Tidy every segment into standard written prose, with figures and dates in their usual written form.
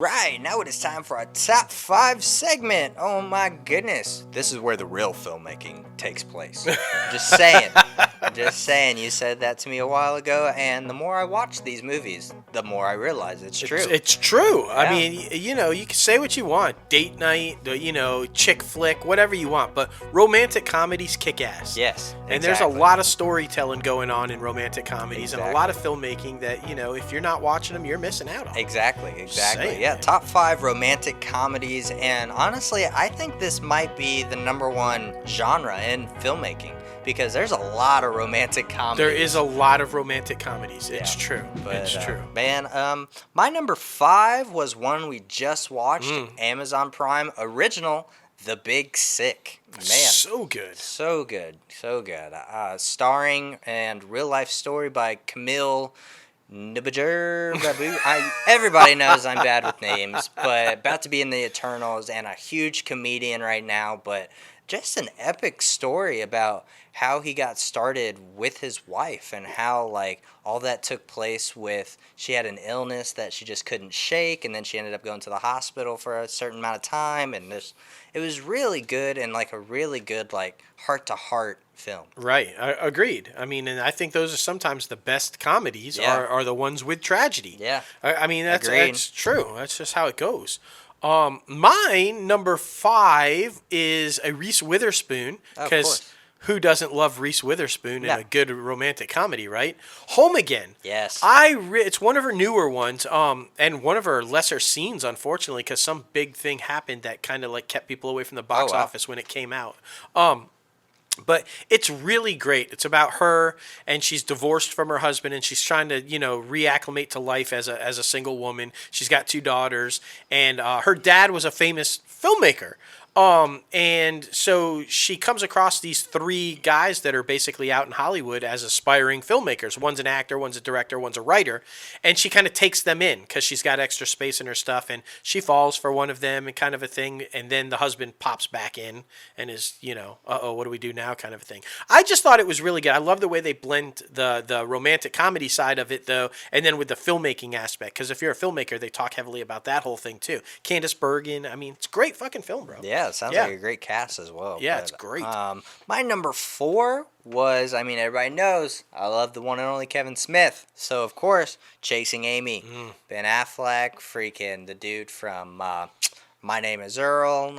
Right, now it is time for our top 5 segment. Oh my goodness. This is where the real filmmaking takes place. Just saying. Just saying. You said that to me a while ago, and the more I watch these movies, the more I realize it's true. It's true. Yeah. I mean, you can say what you want. Date night, chick flick, whatever you want. But romantic comedies kick ass. Yes. And there's a lot of storytelling going on in romantic comedies and a lot of filmmaking that, if you're not watching them, you're missing out on. Exactly. Saying, Yeah, man. top 5 romantic comedies. And honestly, I think this might be the number one genre in filmmaking because there's a lot of romantic comedies. There is a lot of romantic comedies. It's Yeah. true. But, it's true. Man, my number 5 was one we just watched, Amazon Prime original, The Big Sick. Man, So good. so good. Starring and real life story by Camille Nibajer. Everybody knows I'm bad with names, but about to be in the Eternals and a huge comedian right now. But just an epic story about how he got started with his wife and how all that took place with she had an illness that she just couldn't shake, and then she ended up going to the hospital for a certain amount of time, and it was really good and a really good heart to heart film. Right. Agreed. I mean, and I think those are sometimes the best comedies Yeah. are the ones with tragedy. Yeah. I mean, Agreed. that's true. That's just how it goes. Mine, number 5, is a Reese Witherspoon. Of course. Who doesn't love Reese Witherspoon in Yeah. a good romantic comedy, right? Home Again. Yes. It's one of her newer ones, and one of her lesser scenes, unfortunately, because some big thing happened that kind of kept people away from the box wow. office when it came out. But it's really great. It's about her, and she's divorced from her husband, and she's trying to, reacclimate to life as a single woman. She's got 2 daughters, and her dad was a famous filmmaker. And so she comes across these 3 guys that are basically out in Hollywood as aspiring filmmakers. One's an actor, one's a director, one's a writer. And she kind of takes them in because she's got extra space in her stuff. And she falls for one of them and kind of a thing. And then the husband pops back in and is, uh-oh, what do we do now kind of a thing. I just thought it was really good. I love the way they blend the romantic comedy side of it, though, and then with the filmmaking aspect. Because if you're a filmmaker, they talk heavily about that whole thing, too. Candace Bergen. I mean, it's a great fucking film, bro. Yeah, it sounds like a great cast as well. Yeah, it's great. My number 4 was, everybody knows, I love the one and only Kevin Smith. So, of course, Chasing Amy. Ben Affleck, freaking the dude from My Name is Earl.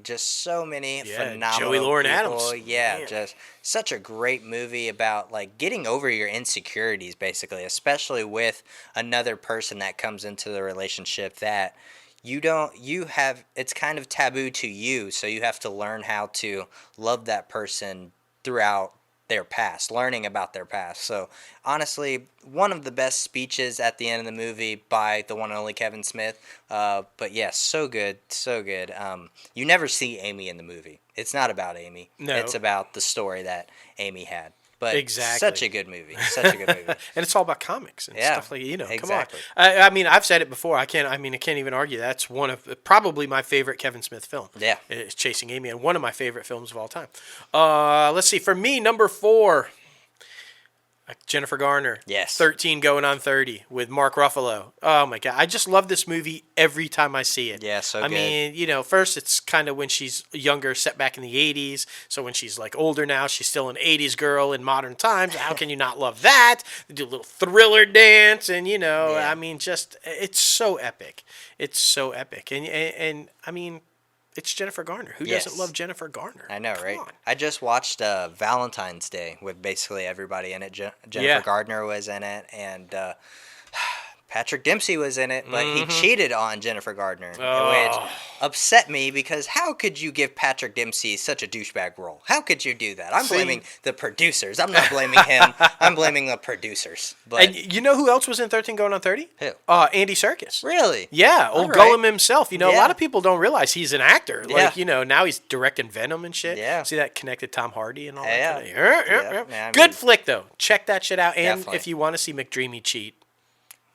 Just so many phenomenal Joey Lauren people. Adams. Yeah, Man. just such a great movie about getting over your insecurities, basically, especially with another person that comes into the relationship that it's kind of taboo to you, so you have to learn how to love that person throughout their past, learning about their past. So honestly, one of the best speeches at the end of the movie by the one and only Kevin Smith. But yeah, so good. You never see Amy in the movie. It's not about Amy. No. It's about the story that Amy had. But Exactly. such a good movie. Such a good movie. And it's all about comics and Yeah, stuff exactly. Come on. I mean, I've said it before. I can't even argue. That's one of probably my favorite Kevin Smith film. Yeah. It's Chasing Amy, and one of my favorite films of all time. Let's see. For me, number 4, Jennifer Garner. Yes. 13 going on 30 with Mark Ruffalo. Oh my God. I just love this movie every time I see it. Yeah, so I good. mean, first it's kind of when she's younger, set back in the 80s. So when she's older now, she's still an 80s girl in modern times. How can you not love that? They do a little Thriller dance and, Yeah. I mean, just, it's so epic. It's so epic. And I mean, it's Jennifer Garner. Who Yes. doesn't love Jennifer Garner? I know, Come right? on. I just watched Valentine's Day with basically everybody in it. Jennifer Yeah. Gardner was in it, and Patrick Dempsey was in it, but he cheated on Jennifer Gardner, which upset me because how could you give Patrick Dempsey such a douchebag role? How could you do that? I'm blaming the producers. I'm not blaming him. I'm blaming the producers. But And you know who else was in 13 going on 30? Who? Andy Serkis. Really? Yeah, old All right. Gollum himself. A Yeah. lot of people don't realize he's an actor. Yeah. Now he's directing Venom and shit. Yeah. See that connected Tom Hardy and all Yeah. that? Yeah. Yeah, I Good mean- flick, though. Check that shit out. And Definitely. if you want to see McDreamy cheat,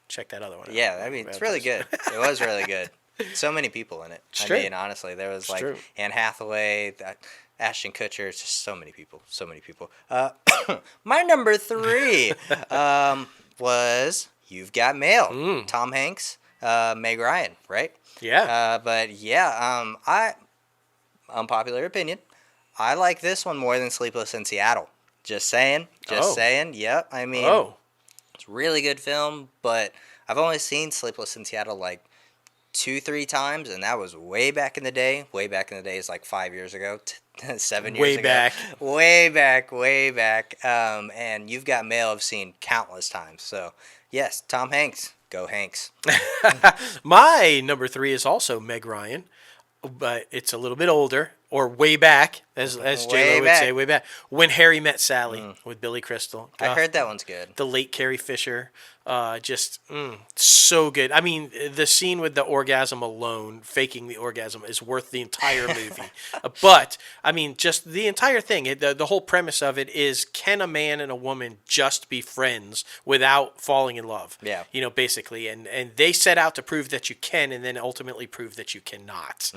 check that other one out. Yeah, it's really good. It was really good. So many people in it. It's true. Honestly, there was true. Anne Hathaway, Ashton Kutcher, it's just so many people. My number 3 was You've Got Mail. Tom Hanks Meg Ryan, right? Yeah. But yeah, unpopular opinion. I like this one more than Sleepless in Seattle. Just saying. Just Oh. saying. Yep. I mean, Oh. it's a really good film, but I've only seen Sleepless in Seattle like 2, 3 times, and that was way back in the day. Way back in the day is like 5 years ago, 7 years Way ago. back. Way back, way back. And You've Got Mail I've seen countless times. So yes, Tom Hanks. Go Hanks. My number 3 is also Meg Ryan, but it's a little bit older, or way back, as J-Lo would say, way back. When Harry Met Sally with Billy Crystal. I heard that one's good. The late Carrie Fisher. So good. I mean, the scene with the orgasm alone, faking the orgasm, is worth the entire movie. But, I mean, just the entire thing, the whole premise of it is, can a man and a woman just be friends without falling in love? Yeah. Basically. And they set out to prove that you can, and then ultimately prove that you cannot.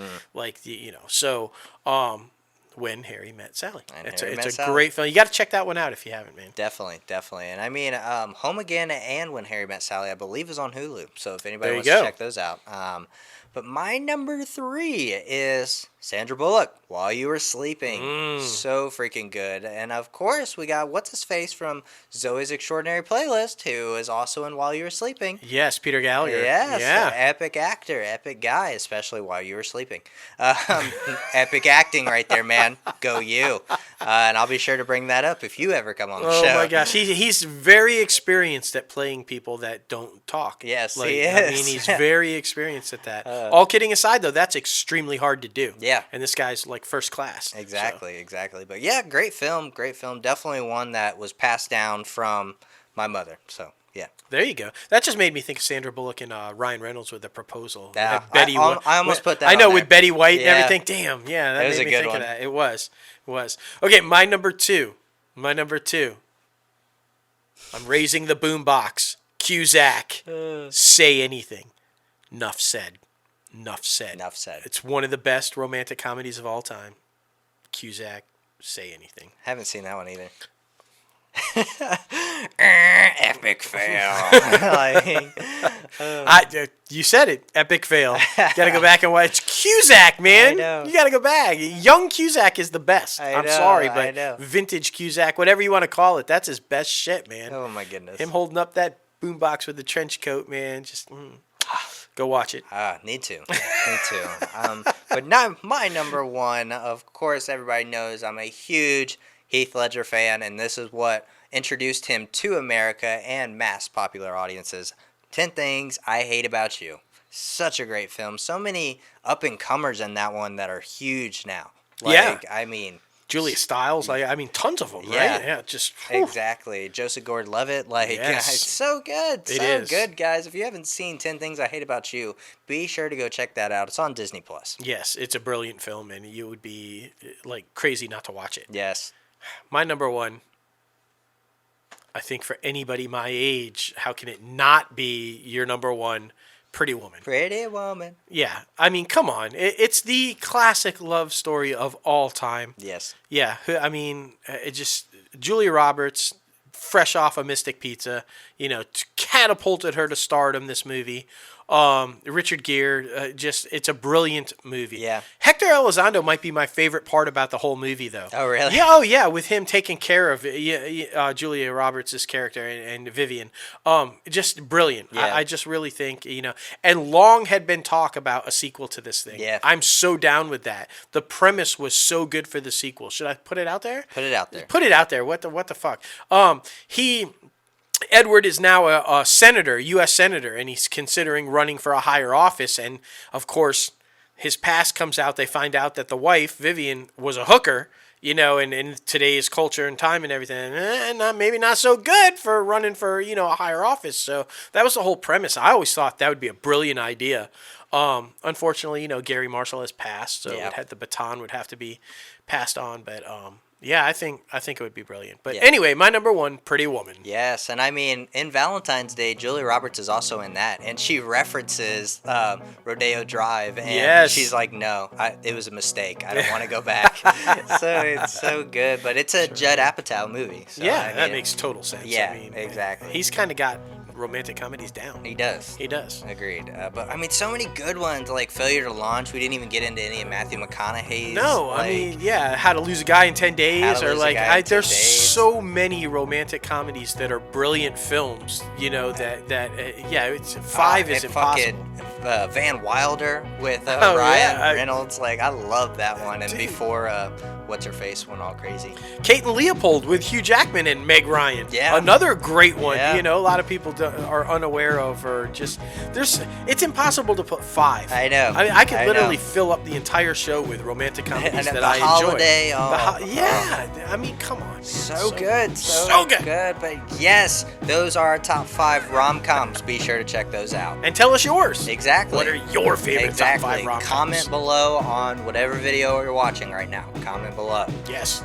When Harry Met Sally. It's a great film. You got to check that one out if you haven't, man. Definitely. And I mean, Home Again and When Harry Met Sally, I believe, is on Hulu. So if anybody wants to check those out. But my number 3 is Sandra Bullock, While You Were Sleeping. So freaking good. And of course, we got What's-His-Face from Zoe's Extraordinary Playlist, who is also in While You Were Sleeping. Yes, Peter Gallagher. Yes, Yeah. Epic actor, epic guy, especially while you were sleeping. Epic acting right there, man. Go you. And I'll be sure to bring that up if you ever come on the show. Oh my gosh, he's very experienced at playing people that don't talk. Yes, he is. I mean, he's very experienced at that. All kidding aside, though, that's extremely hard to do. Yeah. And this guy's like first class. Exactly. But yeah, great film. Definitely one that was passed down from my mother. So yeah. There you go. That just made me think of Sandra Bullock and Ryan Reynolds with The Proposal. Yeah, Betty I almost put that I know, on there. with Betty White Yeah. and everything. Damn, yeah, that was made a me good think one. of that. It was. Okay, my number two. I'm raising the boombox. Cusack. Say Anything. Enough said. It's one of the best romantic comedies of all time. Cusack, Say Anything. Haven't seen that one either. Epic fail. You said it. Epic fail. Gotta go back and watch Cusack, man. I know. You gotta go back. Young Cusack is the best. I I'm know, sorry, I but know. vintage Cusack, whatever you want to call it, that's his best shit, man. Oh my goodness. Him holding up that boombox with the trench coat, man. Just go watch it. Need to. But not my number 1. Of course, everybody knows I'm a huge Heath Ledger fan, and this is what introduced him to America and mass popular audiences. 10 Things I Hate About You. Such a great film. So many up-and-comers in that one that are huge now. Yeah. I mean... Julia Stiles, I mean, tons of them, Yeah. right? Yeah, just whew. Exactly. Joseph Gordon-Levitt, Yes. it's so good. It is. Good, guys. If you haven't seen 10 Things I Hate About You, be sure to go check that out. It's on Disney+. Yes, it's a brilliant film, and you would be like crazy not to watch it. Yes. My number 1, I think for anybody my age, how can it not be your number 1? Pretty Woman. Pretty Woman. Yeah, I mean, come on. It's the classic love story of all time. Yes. Yeah, I mean, it just Julia Roberts, fresh off of Mystic Pizza, catapulted her to stardom. This movie. Richard Gere, it's a brilliant movie. Yeah. Hector Elizondo might be my favorite part about the whole movie, though. Oh, really? Yeah. Oh, yeah. With him taking care of Julia Roberts' character and Vivian, just brilliant. Yeah. I just really think and long had been talk about a sequel to this thing. Yeah. I'm so down with that. The premise was so good for the sequel. Should I put it out there? Put it out there. Put it out there. What the fuck? Edward is now a senator, U.S. senator, and he's considering running for a higher office. And, of course, his past comes out. They find out that the wife, Vivian, was a hooker, and in today's culture and time and everything. Maybe not so good for running for, a higher office. So that was the whole premise. I always thought that would be a brilliant idea. Unfortunately, Gary Marshall has passed, so the baton would have to be passed on. But yeah, I think it would be brilliant. But anyway, my number 1, Pretty Woman. Yes, and I mean, in Valentine's Day, Julia Roberts is also in that, and she references Rodeo Drive, and she's like, no, it was a mistake. I don't want to go back. So it's so good, but it's a Judd Apatow movie. So, That makes total sense. Yeah, exactly. He's kind of got romantic comedies down. He does. He does. Agreed. But I mean, so many good ones like Failure to Launch. We didn't even get into any of Matthew McConaughey's. No, I mean, yeah, How to Lose a Guy in 10 Days, or like, there's so many romantic comedies that are brilliant films. You know it's 5 is impossible. Van Wilder with Oh, Ryan yeah, Reynolds. Like, I love that one. And Dude. before what's her face went all crazy. Kate and Leopold with Hugh Jackman and Meg Ryan. Yeah. Another great one. Yeah. You know, a lot of people are unaware of, or just it's impossible to put 5. I know. I mean, I could I literally know. fill up the entire show with romantic comedies And that The I Holiday, enjoy. Yeah. I mean, come on. Man. So good. So good. But yes, those are our top 5 rom-coms. Be sure to check those out. And tell us yours. Exactly. What are your favorite top 5 rom-coms? Comment below on whatever video you're watching right now. Comment below. Yes.